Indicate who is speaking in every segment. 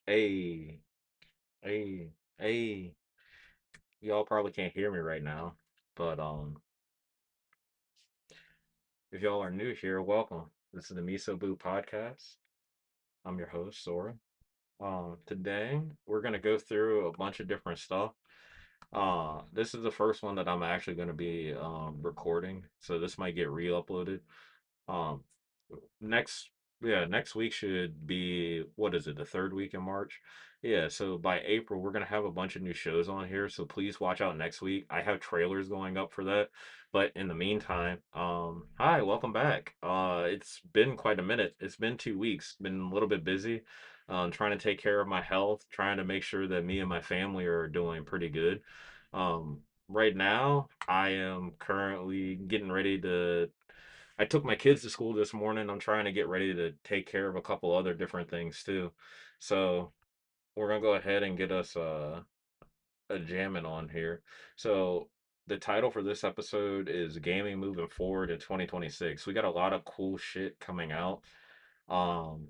Speaker 1: Hey, hey, hey. Y'all probably can't hear me right now, but if y'all are new here, welcome. This is the MisoBu podcast. I'm your host, Sora. Today we're gonna go through a bunch of different stuff. This is the first one that I'm actually gonna be recording, so this might get re-uploaded. Um, next, yeah, next week should be, what is it, the third week in March? Yeah, so by April, we're gonna have a bunch of new shows on here, so please watch out next week. I have trailers going up for that. But in the meantime, hi, welcome back. It's been quite a minute. It's been 2 weeks. Been a little bit busy, trying to take care of my health, trying to make sure that me and my family are doing pretty good. Right now, I am currently getting ready to I took my kids to school this morning. I'm trying to get ready to take care of a couple other different things too. So we're gonna go ahead and get us a jamming on here. So the title for this episode is Gaming Moving Forward in 2026. We got a lot of cool shit coming out. Um,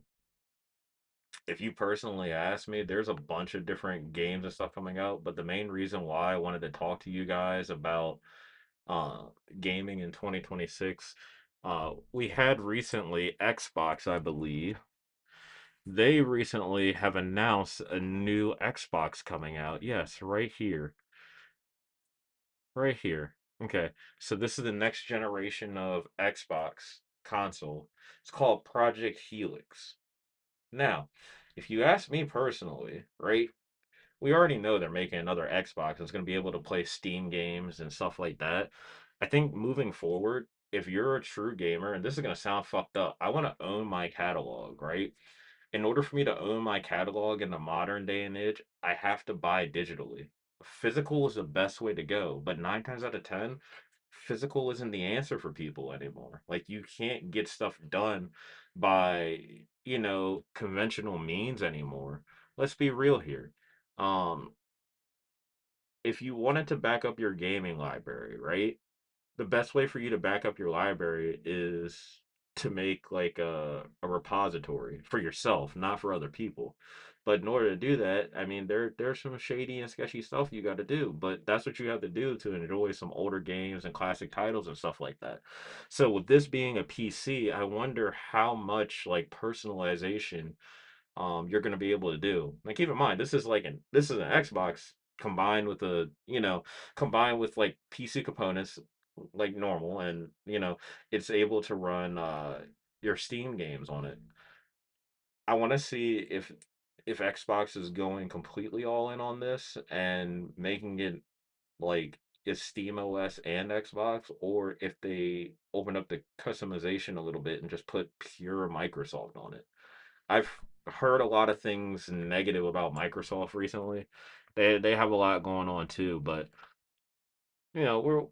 Speaker 1: if you personally ask me, there's a bunch of different games and stuff coming out, but the main reason why I wanted to talk to you guys about uh gaming in 2026, we had recently Xbox, I believe. They recently have announced a new Xbox coming out. Yes, right here. Right here. Okay. So this is the next generation of Xbox console. It's called Project Helix. Now, if you ask me personally, right, we already know they're making another Xbox that's going to be able to play Steam games and stuff like that. I think moving forward, if you're a true gamer, and this is going to sound fucked up, I want to own my catalog, right? In order for me to own my catalog in the modern day and age, I have to buy digitally. Physical is the best way to go, but nine times out of 10, physical isn't the answer for people anymore. Like, you can't get stuff done by, conventional means anymore. Let's be real here. Um, if you wanted to back up your gaming library, right? The best way for you to back up your library is to make like a repository for yourself, not for other people. But in order to do that, I mean, there's some shady and sketchy stuff you got to do, but that's what you have to do to enjoy some older games and classic titles and stuff like that. So with this being a PC, I wonder how much like personalization you're going to be able to do. Now keep in mind, this is an Xbox combined with combined with like PC components like normal, and it's able to run your Steam games on it. I want to see if Xbox is going completely all in on this and making it like it's Steam OS and Xbox, or if they open up the customization a little bit and just put pure Microsoft on it. I've heard a lot of things negative about Microsoft recently. They have a lot going on too, but we're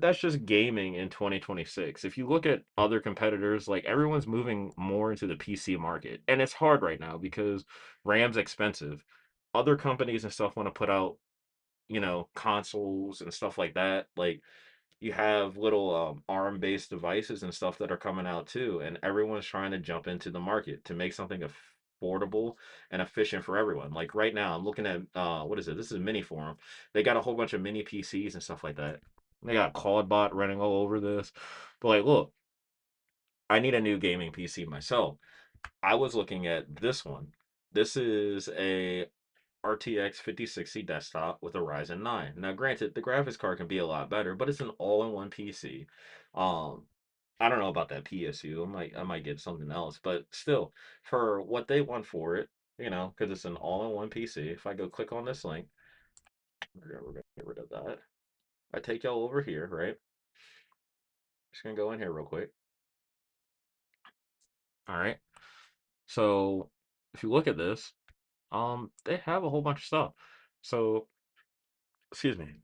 Speaker 1: that's just gaming in 2026. If you look at other competitors, like everyone's moving more into the PC market, and it's hard right now because RAM's expensive. Other companies and stuff want to put out, consoles and stuff like that. Like you have little ARM based devices and stuff that are coming out too, and everyone's trying to jump into the market to make something affordable and efficient for everyone. Like right now, I'm looking at what is it? This is Mini Forum. They got a whole bunch of mini PCs and stuff like that. They got CloudBot running all over this. But like, look, I need a new gaming PC myself. I was looking at this one. This is a RTX 5060 desktop with a Ryzen 9. Now, granted, the graphics card can be a lot better, but it's an all-in-one PC. Um, I don't know about that PSU. I might get something else, but still, for what they want for it, because it's an all-in-one PC. If I go click on this link, we're gonna get rid of that. I take y'all over here, right? Just gonna go in here real quick. All right. So if you look at this, they have a whole bunch of stuff. So, excuse me.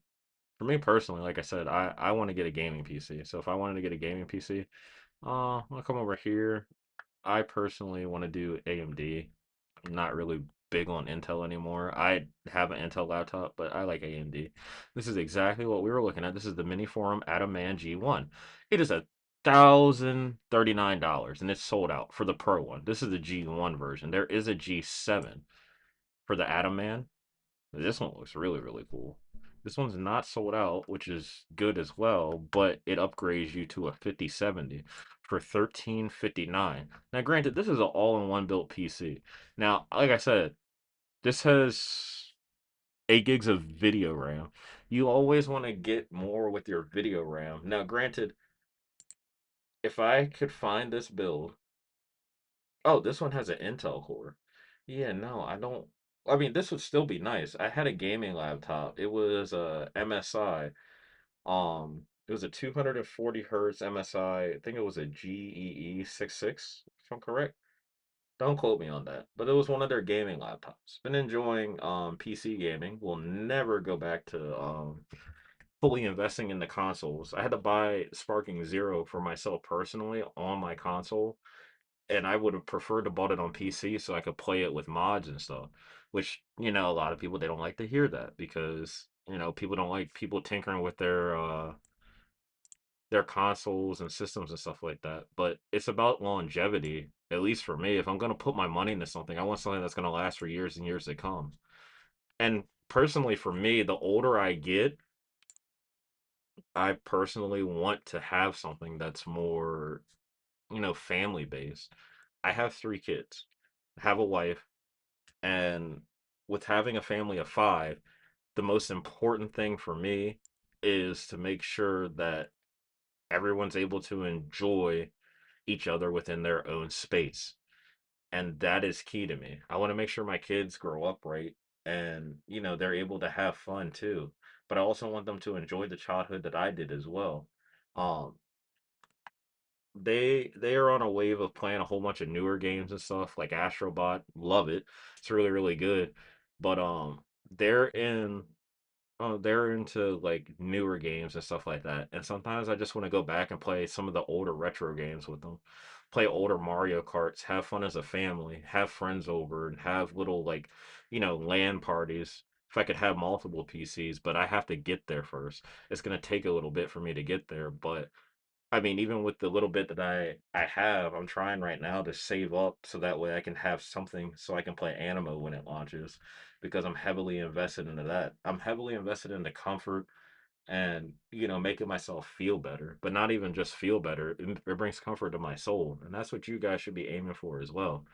Speaker 1: For me personally, like I said, I want to get a gaming PC. So if I wanted to get a gaming PC, I'll come over here. I personally want to do AMD. I'm not really big on Intel anymore. I have an Intel laptop, but I like AMD. This is exactly what we were looking at. This is the Mini Forum Adaman G1. It is $1,039 and it's sold out for the Pro one. This is the G1 version. There is a G7. for the Atom Man. This one looks really, really cool. This one's not sold out, which is good as well, but it upgrades you to a 5070 for 1359. Now, granted, this is an all-in-one built PC. Now, like I said, this has 8 gigs of video RAM. You always want to get more with your video RAM. Now, granted, if I could find this build, oh, this one has an Intel core. Yeah, no, I don't. I mean, this would still be nice. I had a gaming laptop. It was a MSI. It was a 240 hertz MSI. I think it was a GEE 66, if I'm correct. Don't quote me on that, but it was one of their gaming laptops. Been enjoying PC gaming. Will never go back to fully investing in the consoles. I had to buy Sparking Zero for myself personally on my console, and I would have preferred to bought it on PC so I could play it with mods and stuff. Which, a lot of people they don't like to hear that because, people don't like people tinkering with their consoles and systems and stuff like that. But it's about longevity, at least for me. If I'm gonna put my money into something, I want something that's gonna last for years and years to come. And personally, for me, the older I get, I personally want to have something that's more, family based. I have 3 kids, have a wife, and with having a family of five, the most important thing for me is to make sure that everyone's able to enjoy each other within their own space. And that is key to me. I want to make sure my kids grow up right and, they're able to have fun too. But I also want them to enjoy the childhood that I did as well. Um, they are on a wave of playing a whole bunch of newer games and stuff like Astrobot. Love it. It's really, really good. But they're in they're into like newer games and stuff like that. And sometimes I just want to go back and play some of the older retro games with them. Play older Mario Karts, have fun as a family, have friends over, and have little like, LAN parties. If I could have multiple PCs, but I have to get there first. It's gonna take a little bit for me to get there, but I mean, even with the little bit that I have, I'm trying right now to save up so that way I can have something so I can play Animo when it launches because I'm heavily invested into that. I'm heavily invested in the comfort and, making myself feel better, but not even just feel better. It brings comfort to my soul, and that's what you guys should be aiming for as well.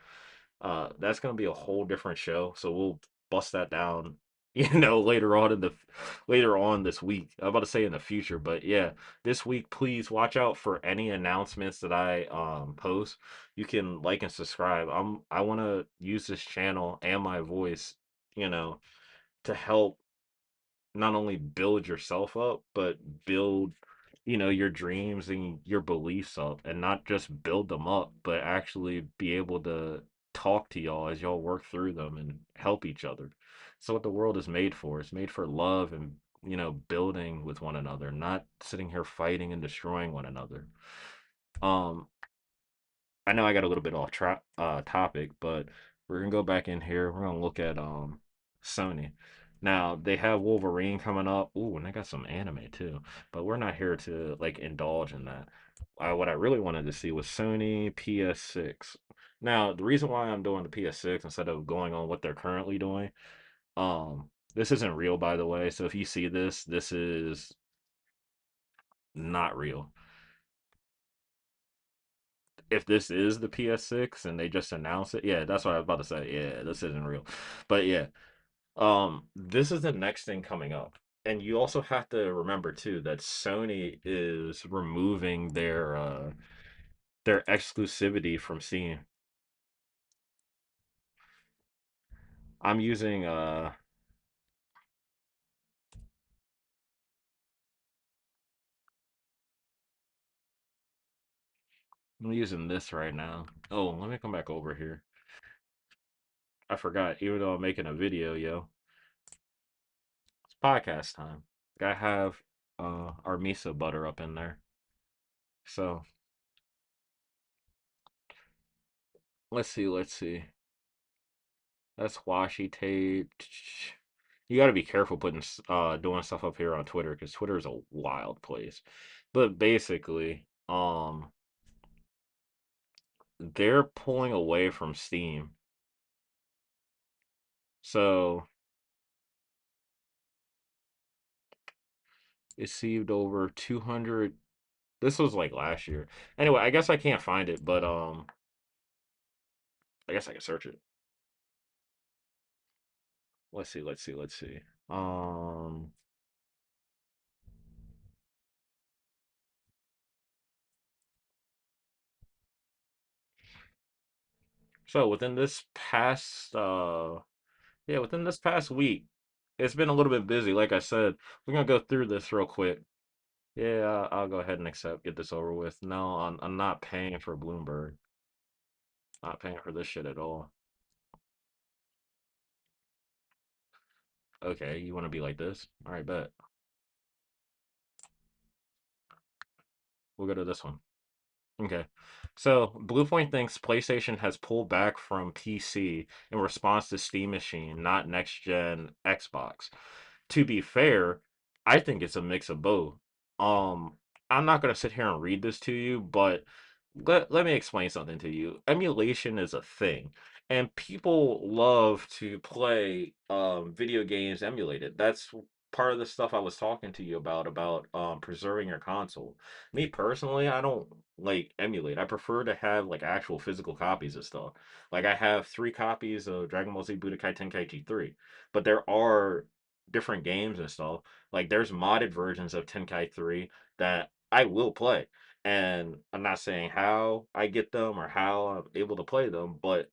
Speaker 1: That's gonna be a whole different show, so we'll bust that down, later on this week. I'm about to say in the future, but yeah, this week, please watch out for any announcements that I post. You can like and subscribe. I want to use this channel and my voice, you know, to help not only build yourself up, but build, your dreams and your beliefs up, and not just build them up, but actually be able to talk to y'all as y'all work through them and help each other. So what the world is made for. It's made for love and, building with one another, not sitting here fighting and destroying one another. Um, I know I got a little bit off topic, but we're gonna go back in here. We're gonna look at Sony. Now they have Wolverine coming up. Ooh, and they got some anime too. But we're not here to like indulge in that. What I really wanted to see was Sony PS6. Now the reason why I'm doing the PS6 instead of going on what they're currently doing, this isn't real by the way. So if you see this, this is not real. If this is the PS6 and they just announced it, yeah, that's what I was about to say. Yeah, this isn't real. But yeah, this is the next thing coming up. And you also have to remember too that Sony is removing their exclusivity from Steam. I'm using I'm using this right now. Oh, let me come back over here. I forgot, even though I'm making a video, yo. It's podcast time. Gotta have our miso butter up in there. So let's see. That's washi tape. You got to be careful putting doing stuff up here on Twitter because Twitter is a wild place. But basically, they're pulling away from Steam. So it received over 200. This was like last year. Anyway, I guess I can't find it, but I guess I can search it. Let's see. Um, so within this past week, it's been a little bit busy. Like I said, we're gonna go through this real quick. Yeah, I'll go ahead and get this over with. No, I'm not paying for Bloomberg. Not paying for this shit at all. Okay, you want to be like this? All right, bet. We'll go to this one. Okay. So, Bluepoint thinks PlayStation has pulled back from PC in response to Steam Machine, not next gen Xbox. To be fair, I think it's a mix of both. Um, I'm not gonna sit here and read this to you, but let me explain something to you. Emulation is a thing, and people love to play video games emulated. That's part of the stuff I was talking to you about preserving your console. Me personally, I don't like emulate. I prefer to have like actual physical copies of stuff. Like I have 3 copies of Dragon Ball Z Budokai Tenkaichi 3, but there are different games and stuff. Like there's modded versions of Tenkai 3 that I will play. And I'm not saying how I get them or how I'm able to play them, but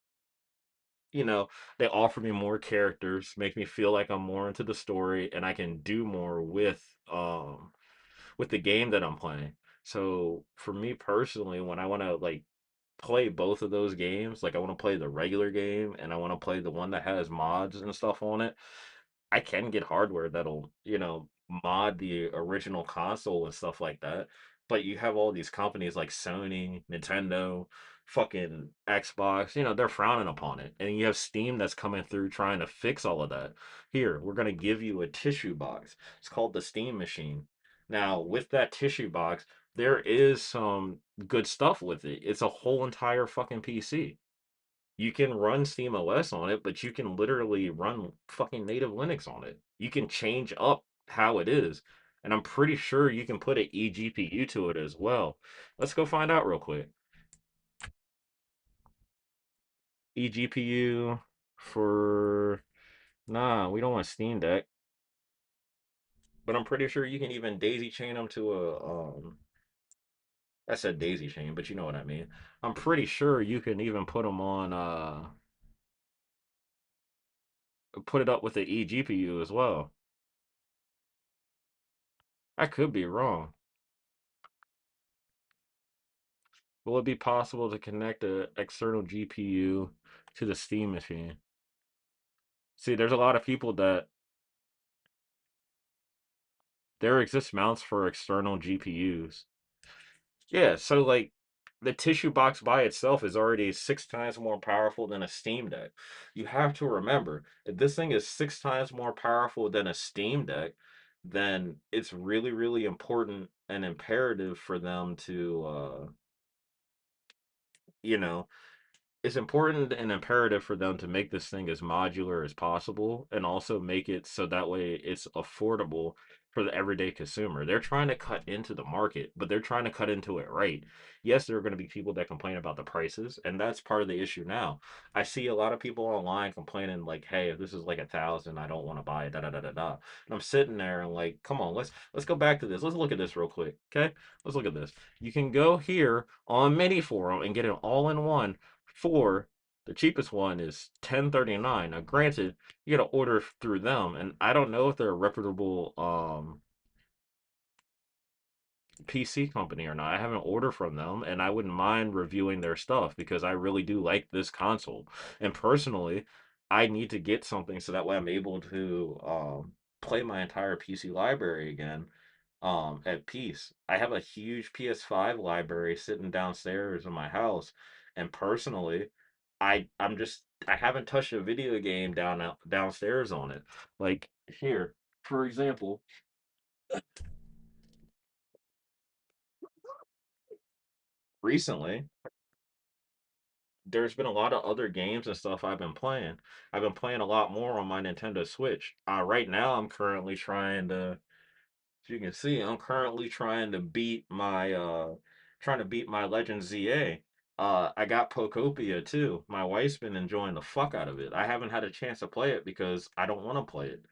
Speaker 1: you know, they offer me more characters, make me feel like I'm more into the story and I can do more with the game that I'm playing. So for me personally, when I want to like play both of those games, like I want to play the regular game and I want to play the one that has mods and stuff on it, I can get hardware that'll, mod the original console and stuff like that. But you have all these companies like Sony, Nintendo, fucking Xbox, they're frowning upon it. And you have Steam that's coming through trying to fix all of that. Here, we're going to give you a tissue box. It's called the Steam Machine. Now, with that tissue box, there is some good stuff with it. It's a whole entire fucking PC. You can run Steam OS on it, but you can literally run fucking native Linux on it. You can change up how it is. And I'm pretty sure you can put an eGPU to it as well. Let's go find out real quick. eGPU for. Nah, we don't want Steam Deck. But I'm pretty sure you can even daisy chain them to I said daisy chain, but you know what I mean. I'm pretty sure you can even put them on put it up with the eGPU as well. I could be wrong. Will it be possible to connect an external GPU to the Steam machine? See, there's a lot of people that there exists mounts for external GPUs. Yeah, so like the tissue box by itself is already 6 times more powerful than a Steam Deck. You have to remember, if this thing is 6 times more powerful than a Steam Deck, then it's really, really important and imperative for them to, you know, it's important and imperative for them to make this thing as modular as possible and also make it so that way it's affordable for the everyday consumer. They're trying to cut into the market, but they're trying to cut into it right. Yes, there are going to be people that complain about the prices, and that's part of the issue now. I see a lot of people online complaining like, "Hey, if this is like 1,000, I don't want to buy it." Da da da da da. And I'm sitting there and like, "Come on, let's go back to this. Let's look at this real quick, okay? Let's look at this. You can go here on Mini Forum and get it all in one for the cheapest one is 1039. Now, granted, you got to order through them, and I don't know if they're a reputable PC company or not. I haven't ordered from them, and I wouldn't mind reviewing their stuff because I really do like this console. And personally, I need to get something so that way I'm able to play my entire PC library again at peace. I have a huge PS5 library sitting downstairs in my house, and personally, I haven't touched a video game downstairs on it. Like here, for example, recently there's been a lot of other games and stuff I've been playing. I've been playing a lot more on my Nintendo Switch. Right now, I'm currently trying to, as you can see, I'm currently trying to beat my Legend ZA. I got Pokopia too. My wife's been enjoying the fuck out of it. I haven't had a chance to play it because I don't want to play it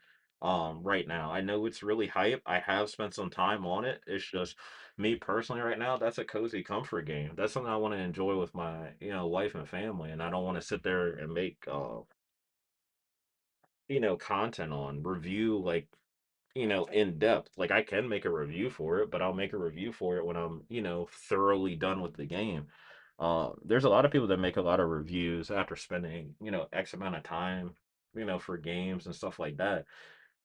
Speaker 1: right now. I know it's really hype. I have spent some time on it. It's just me personally right now, that's a cozy comfort game. That's something I want to enjoy with my, wife and family, and I don't want to sit there and make content on review like in depth. Like I can make a review for it, but I'll make a review for it when I'm, thoroughly done with the game. There's a lot of people that make a lot of reviews after spending, X amount of time, for games and stuff like that.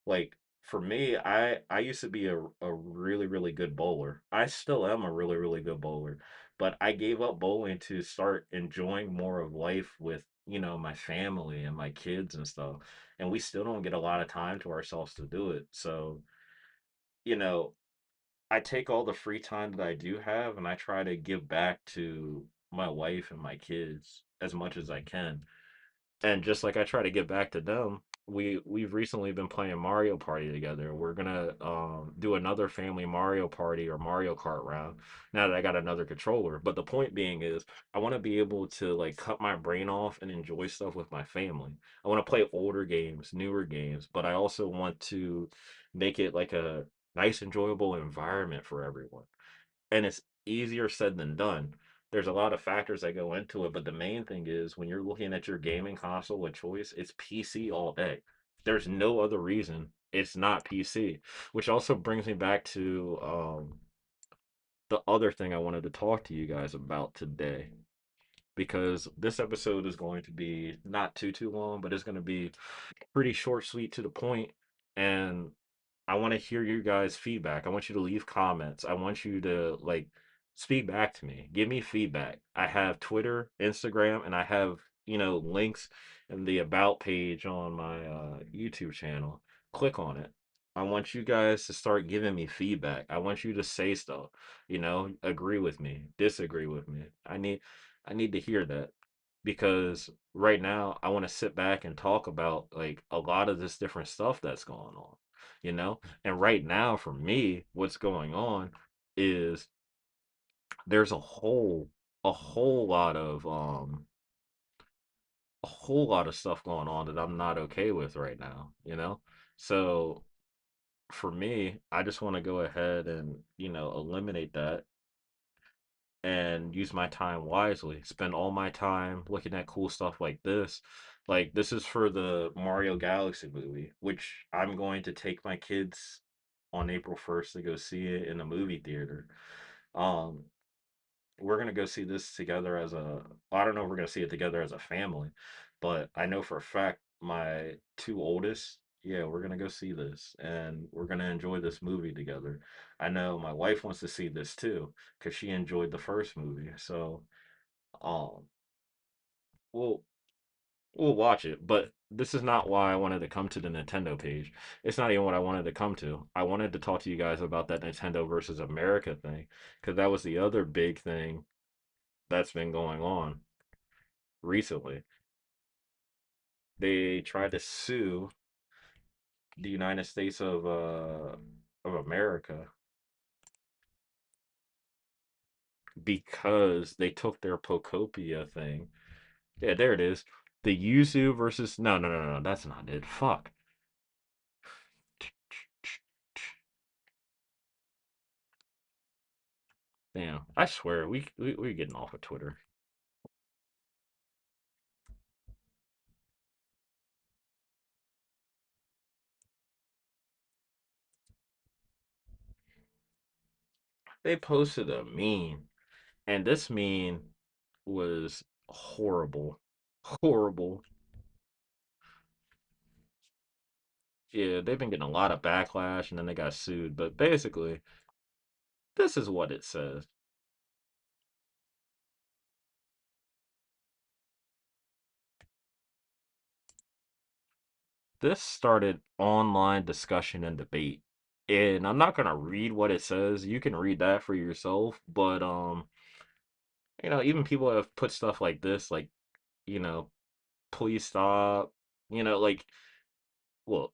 Speaker 1: Like for me, I used to be a really really good bowler. I still am a really really good bowler, but I gave up bowling to start enjoying more of life with, my family and my kids and stuff. And we still don't get a lot of time to ourselves to do it. So, you know, I take all the free time that I do have and I try to give back to my wife and my kids as much as I can. And just like I try to get back to them, we've recently been playing Mario Party together. We're gonna do another family Mario Party or Mario Kart round now that I got another controller. But the point being is I want to be able to like cut my brain off and enjoy stuff with my family. I want to play older games, newer games, but I also want to make it like a nice, enjoyable environment for everyone. And it's easier said than done. There's a lot of factors that go into it, but the main thing is when you're looking at your gaming console of choice, it's PC all day. There's no other reason it's not PC, which also brings me back to the other thing I wanted to talk to you guys about today. Because this episode is going to be not too long, but it's going to be pretty short, sweet, to the point, and I want to hear your guys' feedback. I want you to leave comments. I want you to like speak back to me. Give me feedback. I have Twitter, Instagram, and I have, links in the about page on my YouTube channel. Click on it. I want you guys to start giving me feedback. I want you to say stuff, agree with me, disagree with me. I need to hear that because right now I want to sit back and talk about like a lot of this different stuff that's going on, you know? And right now for me, what's going on is there's a whole lot of a whole lot of stuff going on that I'm not okay with right now, you know? So for me, I just want to go ahead and, eliminate that and use my time wisely. Spend all my time looking at cool stuff like this. Like this is for the Mario Galaxy movie, which I'm going to take my kids on April 1st to go see it in a movie theater. Um, we're gonna go see this together as a. I don't know if we're gonna see it together as a family, but I know for a fact my two oldest, yeah, we're gonna go see this and we're gonna enjoy this movie together. I know my wife wants to see this too because she enjoyed the first movie. So, um, we'll we'll watch it. But this is not why I wanted to come to the Nintendo page. It's not even what I wanted to come to. I wanted to talk to you guys about that Nintendo versus America thing because that was the other big thing that's been going on recently. They tried to sue the United States of America because they took their Pocopia thing. Yeah, there it is. The Yuzu versus no, that's not it. Fuck. Damn, I swear we're getting off of Twitter. They posted a meme, and this meme was horrible, horrible. Yeah, they've been getting a lot of backlash, and then they got sued. But basically, this is what it says. This started online discussion and debate. And I'm not gonna read what it says. You can read that for yourself. But even people have put stuff like this, like you know, please stop. Like, well,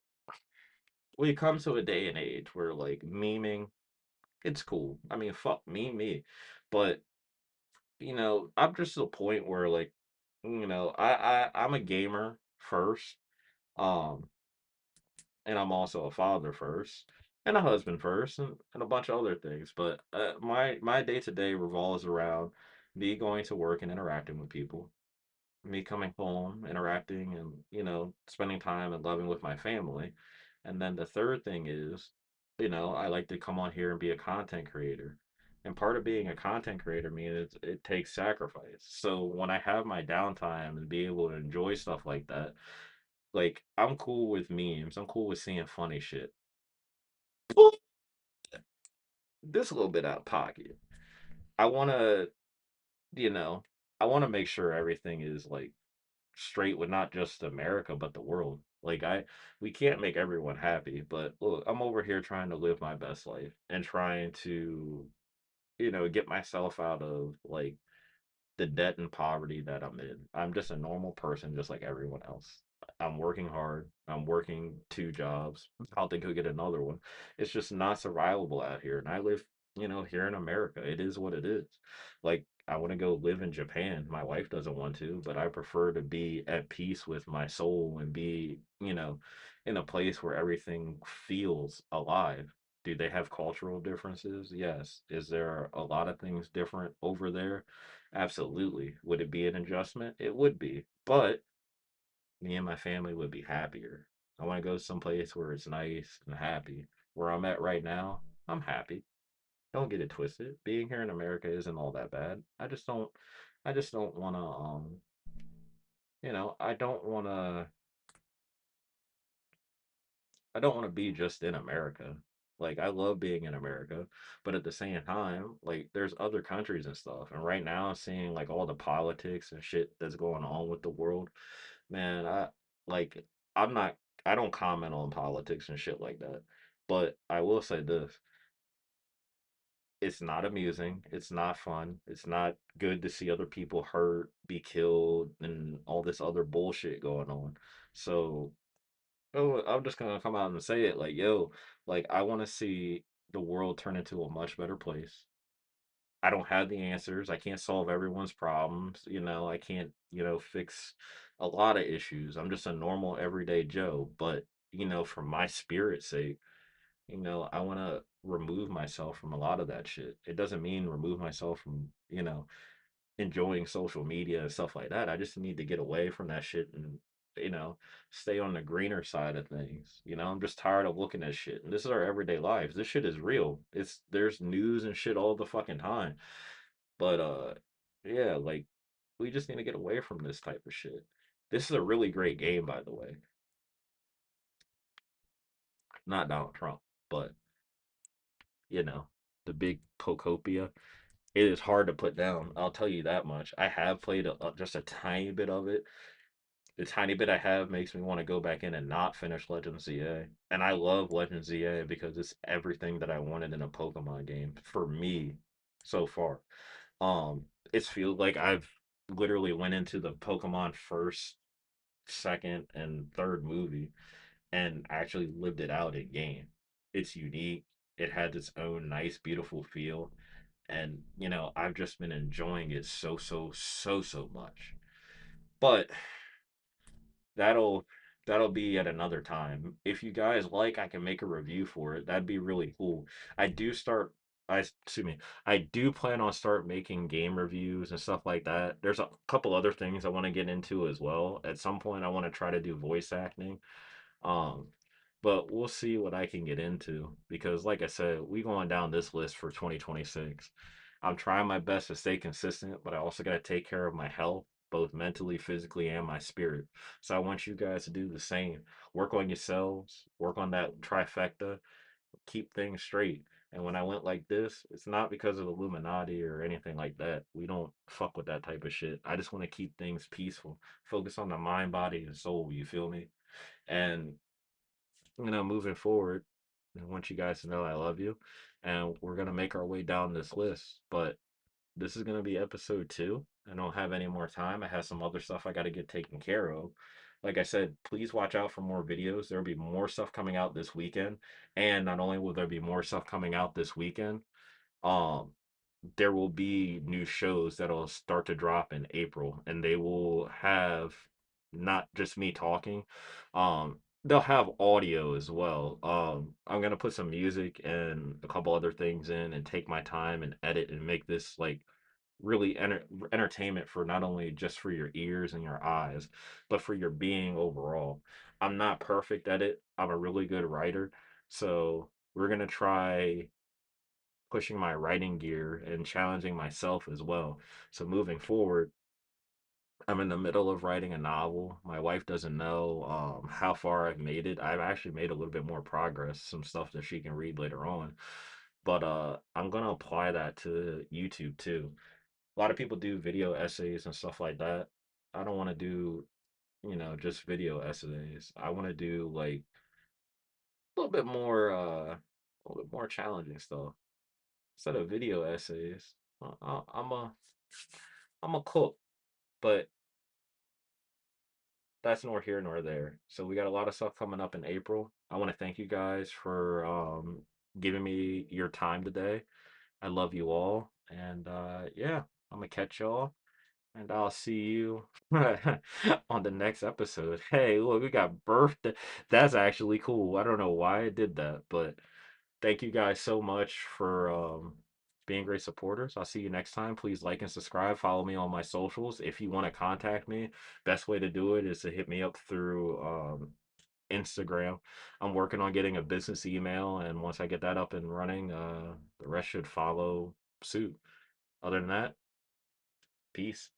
Speaker 1: we come to a day and age where like memeing, it's cool. I mean, fuck me. But, I'm just to the point where like, I'm a gamer first. Um, and I'm also a father first, and a husband first, and a bunch of other things. But my day to day revolves around me going to work and interacting with people, me coming home, interacting, and spending time and loving with my family. And then the third thing is, I like to come on here and be a content creator. And part of being a content creator means it takes sacrifice. So when I have my downtime and be able to enjoy stuff like that, like I'm cool with memes. I'm cool with seeing funny shit. Well, this a little bit out of pocket. I want to, you know, I want to make sure everything is like straight with not just America but the world. Like we can't make everyone happy, but look, I'm over here trying to live my best life and trying to, get myself out of like the debt and poverty that I'm in. I'm just a normal person, just like everyone else. I'm working hard. I'm working two jobs. I'll think I'll get another one. It's just not survivable out here. And I live, here in America. It is what it is. Like, I want to go live in Japan. My wife doesn't want to, but I prefer to be at peace with my soul and be, in a place where everything feels alive. Do they have cultural differences? Yes. Is there a lot of things different over there? Absolutely. Would it be an adjustment? It would be. But me and my family would be happier. I want to go someplace where it's nice and happy. Where I'm at right now, I'm happy. Don't get it twisted. Being here in America isn't all that bad. I just don't want to I don't want to be just in America. Like I love being in America, but at the same time, like there's other countries and stuff. And right now, seeing like all the politics and shit that's going on with the world, man, like I'm not I don't comment on politics and shit like that. But I will say this, it's not amusing, it's not fun, it's not good to see other people hurt, be killed, and all this other bullshit going on. So oh, I'm just gonna come out and say it like, yo, like I want to see the world turn into a much better place. I don't have the answers. I can't solve everyone's problems. I can't, fix a lot of issues. I'm just a normal everyday Joe. But, for my spirit's sake, I want to remove myself from a lot of that shit. It doesn't mean remove myself from, enjoying social media and stuff like that. I just need to get away from that shit and, you know, stay on the greener side of things. I'm just tired of looking at shit. And this is our everyday lives. This shit is real. There's news and shit all the fucking time. But yeah, like we just need to get away from this type of shit. This is a really great game, by the way. Not Donald Trump, but you know, the big Pocopia. It is hard to put down. I'll tell you that much. I have played just a tiny bit of it. The tiny bit I have makes me want to go back in and not finish Legend ZA. And I love Legend ZA because it's everything that I wanted in a Pokemon game for me so far. It's feels like I've literally went into the Pokemon first, second, and third movie and actually lived it out in game. It's unique. It has its own nice, beautiful feel. And, I've just been enjoying it so much. But That'll that'll be at another time. If you guys like, I can make a review for it. That'd be really cool. I do start excuse me. I do plan on start making game reviews and stuff like that. There's a couple other things I want to get into as well. At some point I want to try to do voice acting. Um, but we'll see what I can get into because, like I said, we going down this list for 2026. I'm trying my best to stay consistent, but I also got to take care of my health, both mentally, physically, and my spirit. So I want you guys to do the same. Work on yourselves, work on that trifecta, keep things straight. And when I went like this, it's not because of Illuminati or anything like that. We don't fuck with that type of shit. I just want to keep things peaceful. Focus on the mind, body, and soul. You feel me? And moving forward, I want you guys to know I love you, and we're gonna make our way down this list. But this is gonna be episode two. I don't have any more time. I have some other stuff I gotta get taken care of. Like I said, please watch out for more videos. There'll be more stuff coming out this weekend. And not only will there be more stuff coming out this weekend, um, there will be new shows that'll start to drop in April, and they will have not just me talking. They'll have audio as well. I'm gonna put some music and a couple other things in and take my time and edit and make this like really entertainment for not only just for your ears and your eyes, but for your being overall. I'm not perfect at it. I'm a really good writer, so we're gonna try pushing my writing gear and challenging myself as well. So moving forward, I'm in the middle of writing a novel. My wife doesn't know how far I've made it. I've actually made a little bit more progress, some stuff that she can read later on. But I'm gonna apply that to YouTube too. A lot of people do video essays and stuff like that. I don't want to do, just video essays. I want to do like a little bit more challenging stuff. Instead of video essays, I'm a cook, but that's nor here nor there. So we got a lot of stuff coming up in April. I want to thank you guys for giving me your time today. I love you all, and yeah, I'm gonna catch y'all, and I'll see you on the next episode. Hey, look, we got birthday. That's actually cool. I don't know why I did that, but thank you guys so much for being great supporters. I'll see you next time. Please like and subscribe. Follow me on my socials. If you want to contact me, best way to do it is to hit me up through Instagram. I'm working on getting a business email, and once I get that up and running, the rest should follow suit. Other than that, peace.